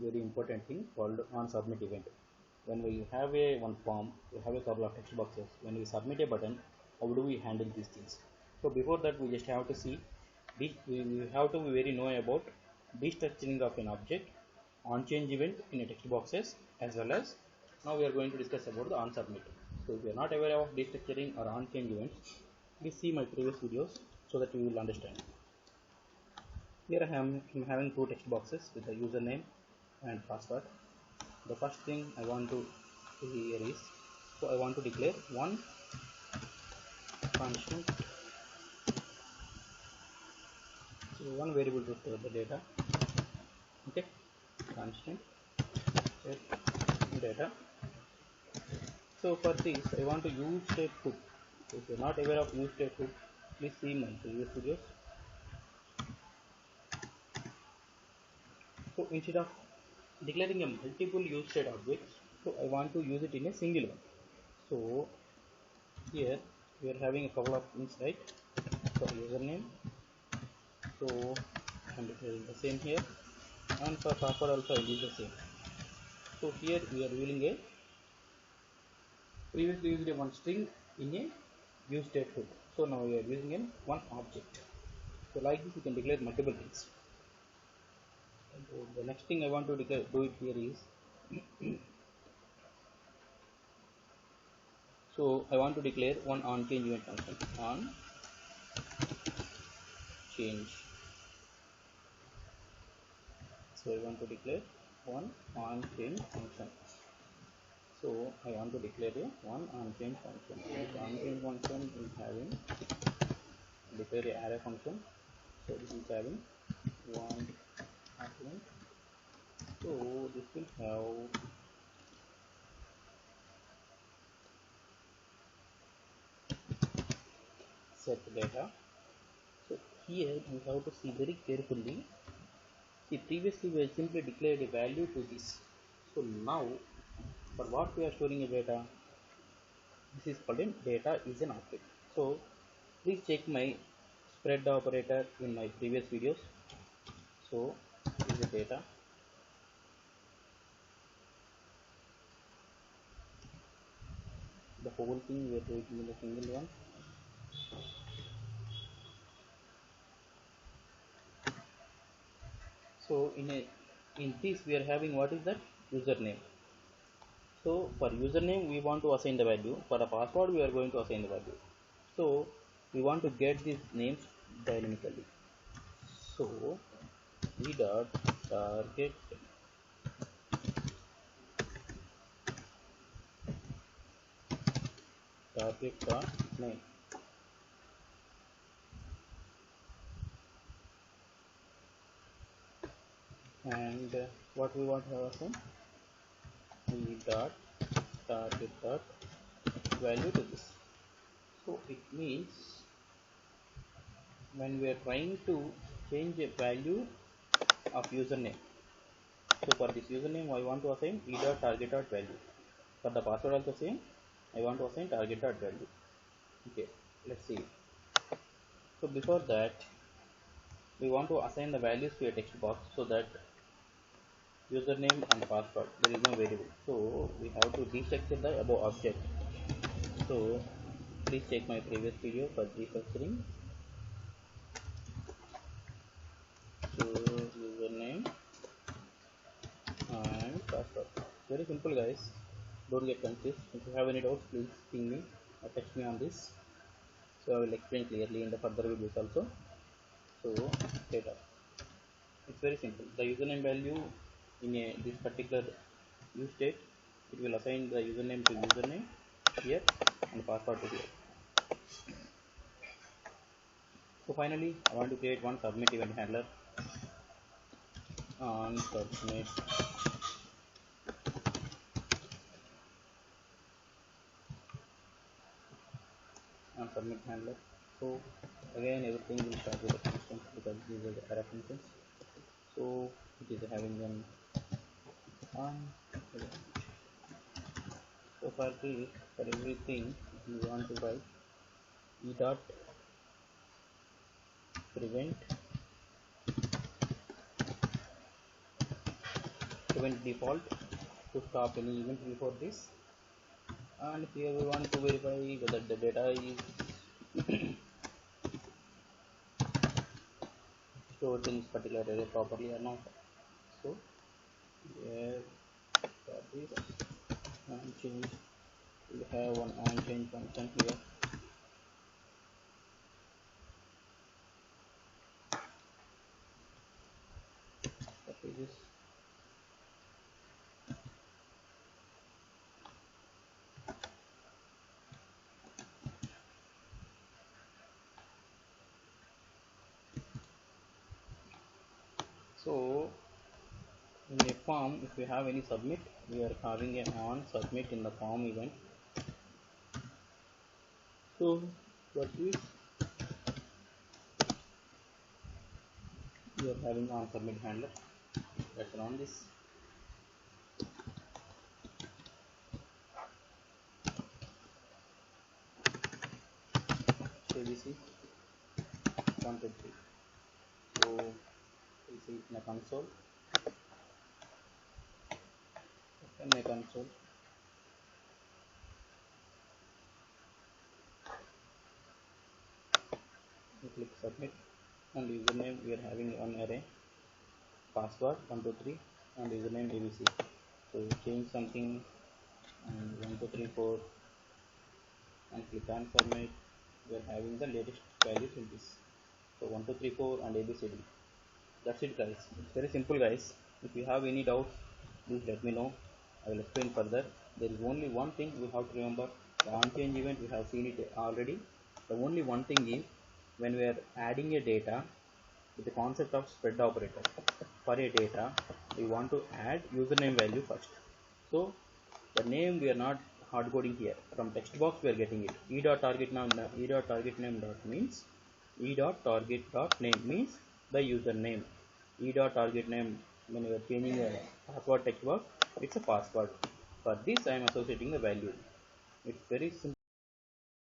very important thing called onSubmit event. When we have a one form, we have a couple of text boxes. When we submit a button, how do we handle these things? So before that, we just have to see, we have to be very know about destructuring of an object, on change event in a text boxes, as well as now we are going to discuss about the onSubmit. So if you are not aware of destructuring or on change events, please see my previous videos so that you will understand. Here I am having two text boxes with the username and password. The first thing I want to do here is, so I want to declare one constant, so one variable to store the data. Okay, constant set data. So for this I want to use state hook. So if you are not aware of use state hook, please see my previous videos. So instead of declaring a multiple use state objects, so I want to use it in a single one. So here we are having a couple of things, right? So username, so I'm declaring the same here, and for password also I will use the same. So here we are using a previously used a one string in a use state hook. So now we are using in one object. So like this you can declare multiple things. So the next thing I want to declare, do it here is so I want to declare one on change event function, on change. So I want to declare one on change function. So I want to declare a one on change function. This on change function is having declare a array function. So this is having one argument. So this will have set data. So here we have to see very carefully. See, previously we simply declared a value to this. So now for what we are storing a data, this is called in data is an object. So please check my spread operator in my previous videos. So this is the data. The whole thing we are doing in a single one. So in this we are having what is that username. So for username we want to assign the value. For the password we are going to assign the value. So we want to get these names dynamically. So we dot target dot name, and what we want to have assign, we dot target dot value to this. So it means when we are trying to change a value of username, so for this username I want to assign e dot target dot value. For the password also same, I want to assign target dot value. Okay, let's see. So before that we want to assign the values to a text box, so that username and password there is no variable. So we have to destructure the above object. So please check my previous video for destructuring. So username and password. Very simple guys. Don't get confused. If you have any doubts, please ping me or text me on this. So I will explain clearly in the further videos also. So data. It's very simple. The username value in this particular use state, it will assign the username to username here and password to here. So finally, I want to create one submit event handler on submit handler. So again, everything will start with a constant because these are the array functions. So it is having them on. So for this, for everything, we want to write e dot prevent event default to stop any event before this, and here we want to verify whether the data is stored in this particular array properly or not. So here for this on change, we have one on change function here. Copy this. So in a form, if we have any submit, we are having a on submit in the form event. So for this, we are having on submit handler. Let's run this. So this is 123. So we see in the console. Open my console. We click submit, and username we are having one array, password 123, and username ABC. So change something and 1234 and click on submit. We are having the latest values in this. So 1234 and ABCD. That's it, guys. It's very simple, guys. If you have any doubts, please let me know. I will explain further. There is only one thing we have to remember. The on-change event, we have seen it already. The only one thing is when we are adding a data with the concept of spread operator. For a data, we want to add username value first. So the name we are not hard coding here. From text box we are getting it. E dot target name dot means e dot target dot name means the username. E dot target name, when we are changing a password text box, it's a password. For this I am associating the value. It's very simple.